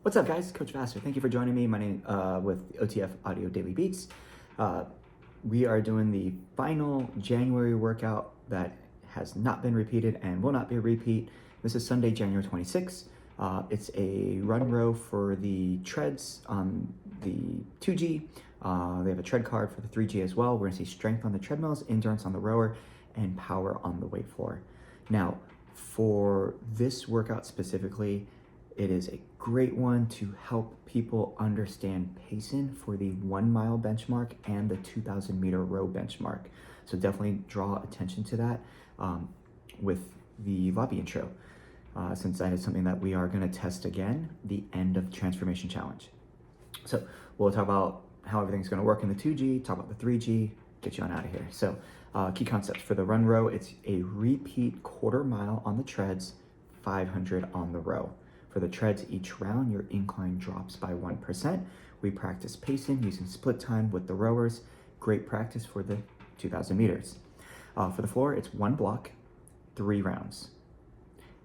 What's up, guys? Coach Vassar. Thank you for joining me. My name with OTF Audio Daily Beats. We are doing the final January workout that has not been repeated and will not be a repeat. This is Sunday, January 26th. It's a run row for the treads on the 2G. They have a tread card for the 3G as well. We're gonna see strength on the treadmills, endurance on the rower, and power on the weight floor. Now, for this workout specifically, it is a great one to help people understand pacing for the 1 mile benchmark and the 2,000 meter row benchmark. So definitely draw attention to that with the lobby intro, since that is something that we are going to test again, the end of the transformation challenge. So we'll talk about how everything's going to work in the 2G, talk about the 3G, get you on out of here. So key concepts for the run row, it's a repeat quarter mile on the treads, 500 on the row. For the treads, each round, your incline drops by 1%. We practice pacing using split time with the rowers. Great practice for the 2,000 meters. For the floor, it's 1 block, 3 rounds.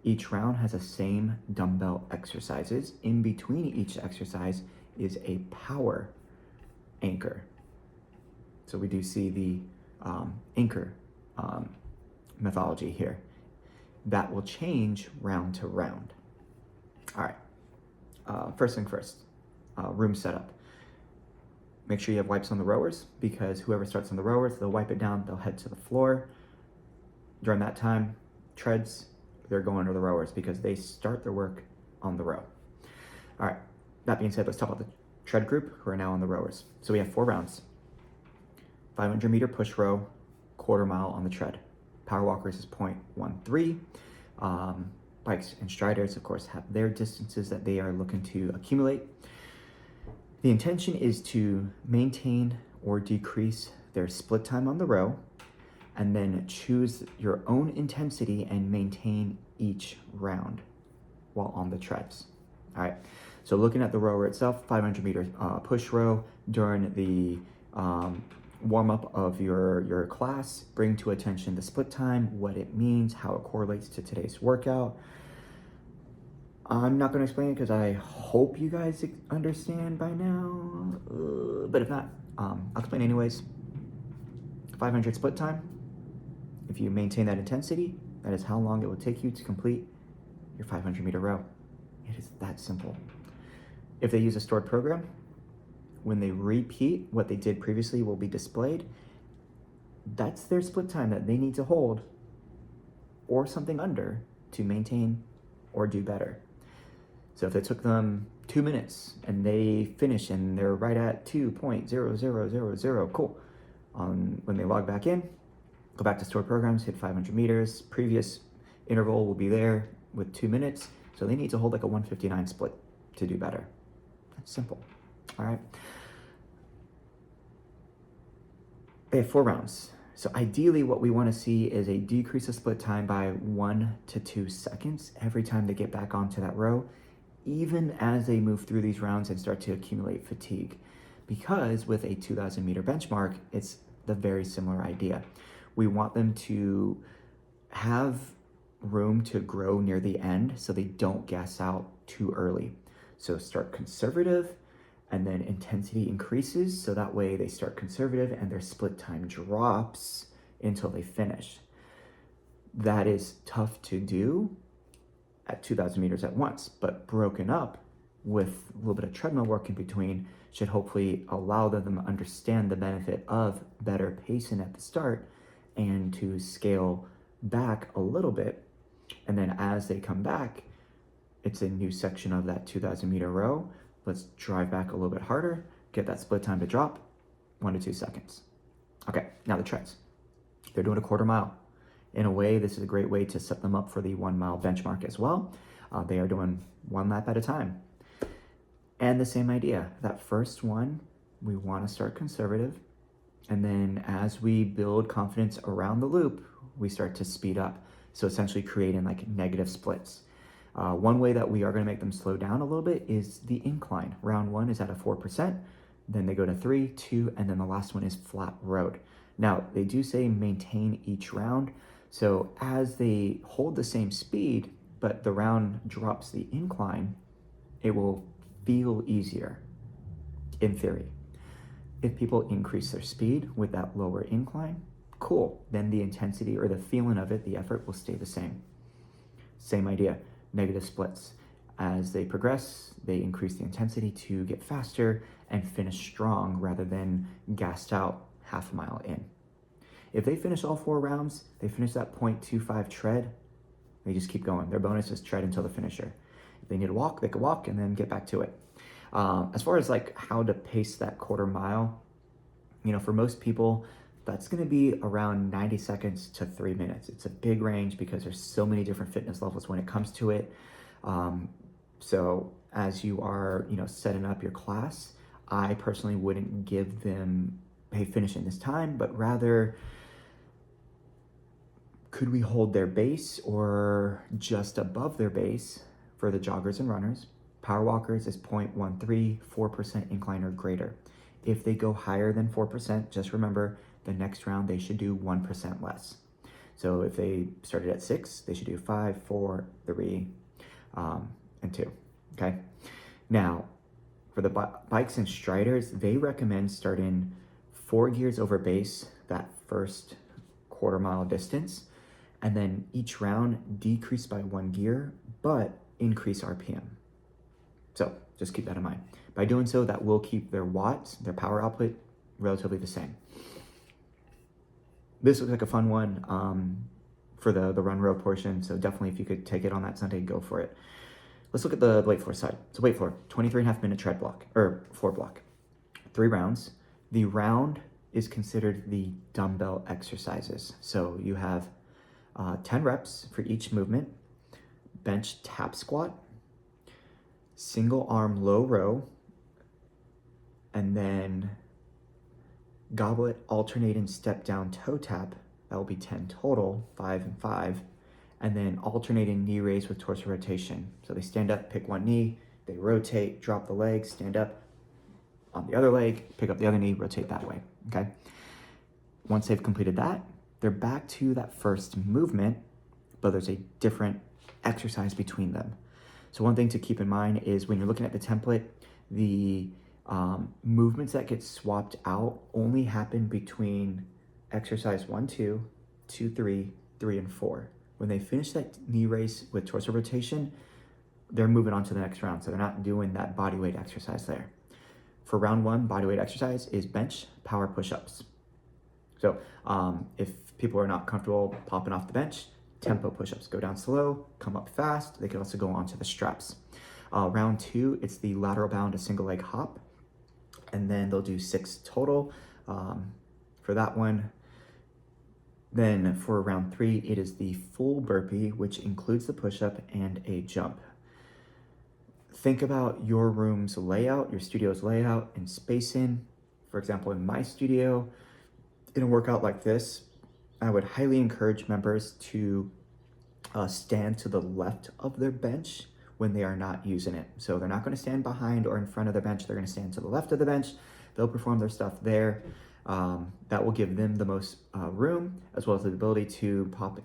Each round has the same dumbbell exercises. In between each exercise is a power anchor. So we do see the anchor methodology here. That will change round to round. All right, first thing first, room setup. Make sure you have wipes on the rowers, because whoever starts on the rowers, they'll wipe it down, they'll head to the floor. During that time, treads, they're going to the rowers because they start their work on the row. All right, that being said, let's talk about the tread group who are now on the rowers. So we have 4 rounds, 500 meter push row, quarter mile on the tread. Power walkers is 0.13. Bikes and striders, of course, have their distances that they are looking to accumulate. The intention is to maintain or decrease their split time on the row, and then choose your own intensity and maintain each round while on the treads. All right, so looking at the rower itself, 500 meter push row during the warm-up of your class, bring to attention the split time, what it means, how it correlates to today's workout. I'm not going to explain it because I hope you guys understand by now, but if not, I'll explain anyways. 500 split time. If you maintain that intensity, that is how long it will take you to complete your 500 meter row. It is that simple. If they use a stored program, when they repeat what they did previously will be displayed. That's their split time that they need to hold or something under to maintain or do better. So if it took them 2 minutes and they finish and they're right at 2.0000, cool. When they log back in, go back to stored programs, hit 500 meters, previous interval will be there with 2 minutes. So they need to hold like a 159 split to do better. That's simple. All right. They have 4 rounds. So ideally what we want to see is a decrease of split time by 1 to 2 seconds every time they get back onto that row, even as they move through these rounds and start to accumulate fatigue. Because with a 2,000 meter benchmark, it's the very similar idea. We want them to have room to grow near the end so they don't gas out too early. So start conservative, and then intensity increases, so that way they start conservative and their split time drops until they finish. That is tough to do at 2,000 meters at once, but broken up with a little bit of treadmill work in between should hopefully allow them to understand the benefit of better pacing at the start and to scale back a little bit. And then as they come back, it's a new section of that 2,000 meter row. Let's drive back a little bit harder, get that split time to drop, 1 to 2 seconds. Okay, now the treads. They're doing a quarter mile. In a way, this is a great way to set them up for the 1 mile benchmark as well. They are doing 1 lap at a time. And the same idea, that first one, we want to start conservative. And then as we build confidence around the loop, we start to speed up. So essentially creating like negative splits. One way that we are going to make them slow down a little bit is the incline. Round 1 is at a 4%, then they go to 3, 2, and then the last one is flat road. Now, they do say maintain each round. So as they hold the same speed, but the round drops the incline, it will feel easier in theory. If people increase their speed with that lower incline, cool. Then the intensity or the feeling of it, the effort will stay the same. Same idea, negative splits. As they progress, they increase the intensity to get faster and finish strong rather than gassed out half a mile in. If they finish all 4 rounds, they finish that 0.25 tread, they just keep going. Their bonus is tread until the finisher. If they need to walk, they can walk and then get back to it. As far as like how to pace that quarter mile, for most people, that's going to be around 90 seconds to 3 minutes. It's a big range because there's so many different fitness levels when it comes to it. So as you are, setting up your class, I personally wouldn't give them, hey, finish in this time, but rather, could we hold their base or just above their base for the joggers and runners? Power walkers is 0.13, 4% incline or greater. If they go higher than 4%, just remember the next round they should do 1% less. So if they started at 6, they should do 5, 4, 3, and 2, okay? Now, for the bikes and striders, they recommend starting 4 gears over base that first quarter mile distance, and then each round decrease by 1 gear, but increase RPM. So just keep that in mind. By doing so, that will keep their watts, their power output, relatively the same. This looks like a fun one for the run row portion, so definitely if you could take it on that Sunday, go for it. Let's look at the weight floor side. So weight floor, 23.5 minute tread block, or floor block. 3 rounds. The round is considered the dumbbell exercises. So you have 10 reps for each movement, bench tap squat, single arm low row, and then goblet alternating step down toe tap. That will be 10 total, 5 and 5. And then alternating knee raise with torso rotation. So they stand up, pick one knee, they rotate, drop the leg, stand up on the other leg, pick up the other knee, rotate that way, okay? Once they've completed that, they're back to that first movement, but there's a different exercise between them. So one thing to keep in mind is when you're looking at the template, the movements that get swapped out only happen between exercise 1, 2, 2, 3, 3, and 4. When they finish that knee raise with torso rotation, they're moving on to the next round. So they're not doing that body weight exercise there. For round 1, body weight exercise is bench power push-ups. So if people are not comfortable popping off the bench, tempo push-ups. Go down slow, come up fast. They can also go onto the straps. Round 2, it's the lateral bound, a single leg hop. And then they'll do 6 total for that one. Then for round 3, it is the full burpee, which includes the push-up and a jump. Think about your room's layout, your studio's layout and spacing. For example, in my studio, in a workout like this, I would highly encourage members to stand to the left of their bench when they are not using it. So they're not going to stand behind or in front of their bench. They're going to stand to the left of the bench. They'll perform their stuff there. That will give them the most room, as well as the ability to pop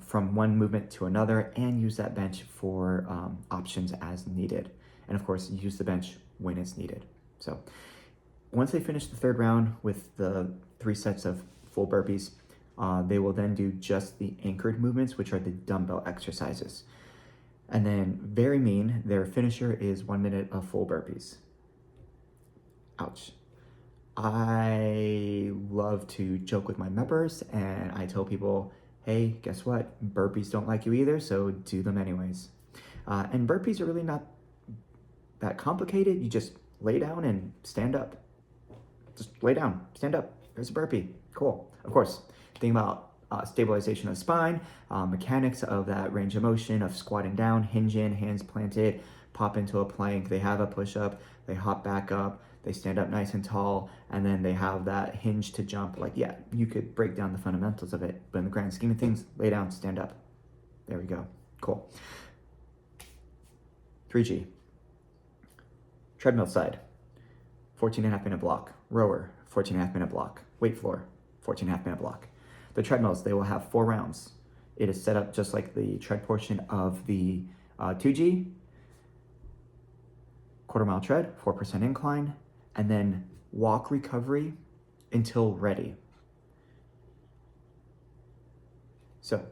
from one movement to another and use that bench for options as needed. And of course, use the bench when it's needed. So once they finish the 3rd round with the 3 sets of full burpees, they will then do just the anchored movements, which are the dumbbell exercises. And then very mean, their finisher is 1 minute of full burpees. Ouch. I love to joke with my members and I tell people, hey, guess what? Burpees don't like you either, so do them anyways. And burpees are really not that complicated. You just lay down and stand up. Just lay down, stand up. There's a burpee. Cool. Of course, think about stabilization of the spine, mechanics of that range of motion of squatting down, hinge in, hands planted, pop into a plank. They have a push-up, they hop back up, they stand up nice and tall, and then they have that hinge to jump. Like, yeah, you could break down the fundamentals of it, but in the grand scheme of things, lay down, stand up. There we go. Cool. 3G. Treadmill side, 14.5 minute block. Rower, 14.5 minute block. Weight floor, 14.5 minute block. The treadmills, they will have 4 rounds. It is set up just like the tread portion of the 2G. quarter-mile tread, 4% incline, and then walk recovery until ready. So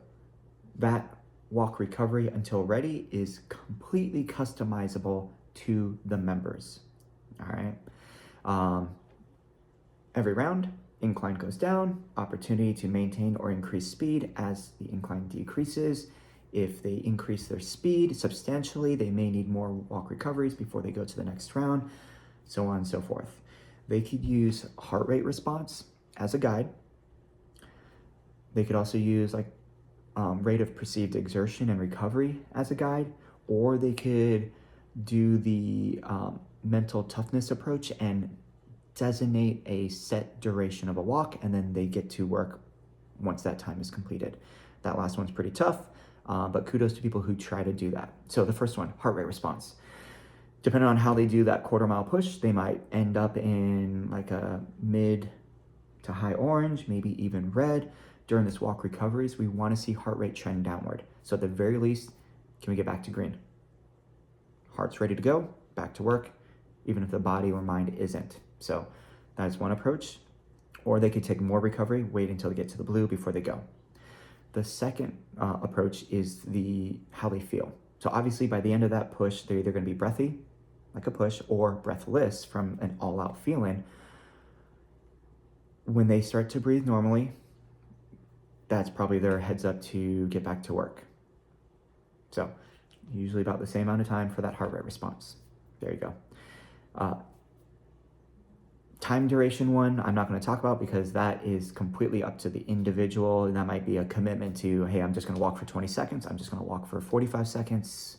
that walk recovery until ready is completely customizable to the members. All right. Every round, incline goes down, opportunity to maintain or increase speed as the incline decreases. If they increase their speed substantially, they may need more walk recoveries before they go to the next round, so on and so forth. They could use heart rate response as a guide. They could also use like rate of perceived exertion and recovery as a guide, or they could do the mental toughness approach and designate a set duration of a walk, and then they get to work once that time is completed. That last one's pretty tough, but kudos to people who try to do that. So the first one, heart rate response. Depending on how they do that quarter-mile push, they might end up in like a mid to high orange, maybe even red. During this walk recoveries, we want to see heart rate trend downward. So at the very least, can we get back to green? Heart's ready to go, back to work, even if the body or mind isn't. So that is one approach. Or they could take more recovery, wait until they get to the blue before they go. The second approach is how they feel. So obviously by the end of that push, they're either going to be breathy, like a push, or breathless from an all-out feeling. When they start to breathe normally, that's probably their heads up to get back to work. So usually about the same amount of time for that heart rate response. There you go. Time duration one, I'm not going to talk about because that is completely up to the individual. And that might be a commitment to, hey, I'm just going to walk for 20 seconds. I'm just going to walk for 45 seconds,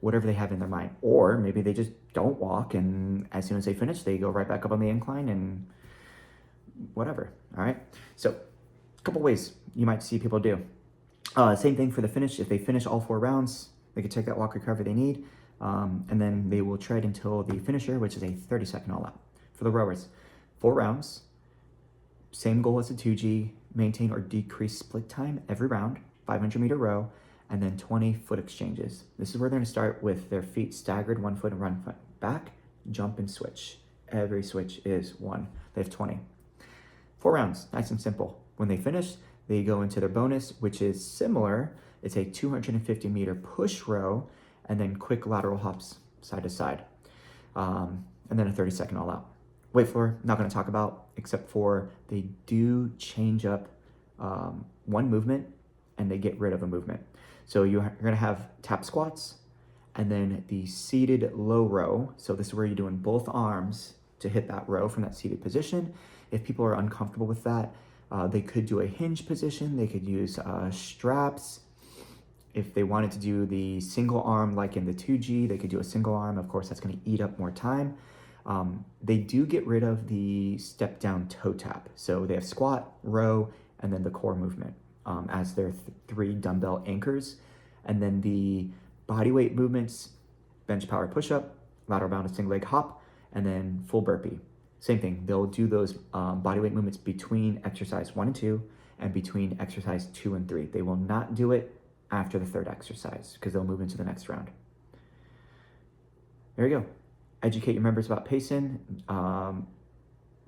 whatever they have in their mind. Or maybe they just don't walk, and as soon as they finish, they go right back up on the incline and whatever. All right. So a couple ways you might see people do. Same thing for the finish. If they finish all 4 rounds, they can take that walk recovery they need. And then they will tread until the finisher, which is a 30-second all out. For the rowers, 4 rounds, same goal as the 2G, maintain or decrease split time every round, 500-meter row, and then 20 foot exchanges. This is where they're going to start with their feet staggered, 1 foot and run foot back, jump and switch. Every switch is 1. They have 20. 4 rounds, nice and simple. When they finish, they go into their bonus, which is similar. It's a 250-meter push row, and then quick lateral hops side to side. And then a 30-second all out. Weight floor, not going to talk about, except for they do change up one movement and they get rid of a movement. So you're going to have tap squats and then the seated low row. So this is where you're doing both arms to hit that row from that seated position. If people are uncomfortable with that, they could do a hinge position. They could use straps. If they wanted to do the single arm like in the 2G, they could do a single arm. Of course, that's going to eat up more time. They do get rid of the step down toe tap. So they have squat, row, and then the core movement as their 3 dumbbell anchors. And then the body weight movements, bench power push-up, lateral bound to single leg hop, and then full burpee. Same thing, they'll do those body weight movements between exercise 1 and 2 and between exercise 2 and 3. They will not do it after the 3rd exercise because they'll move into the next round. There you go. Educate your members about pacing,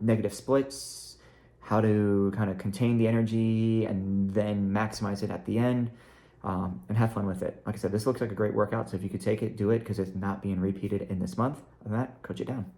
negative splits, how to kind of contain the energy and then maximize it at the end, and have fun with it. Like I said, this looks like a great workout, so if you could take it, do it because it's not being repeated in this month. Other than that, coach it down.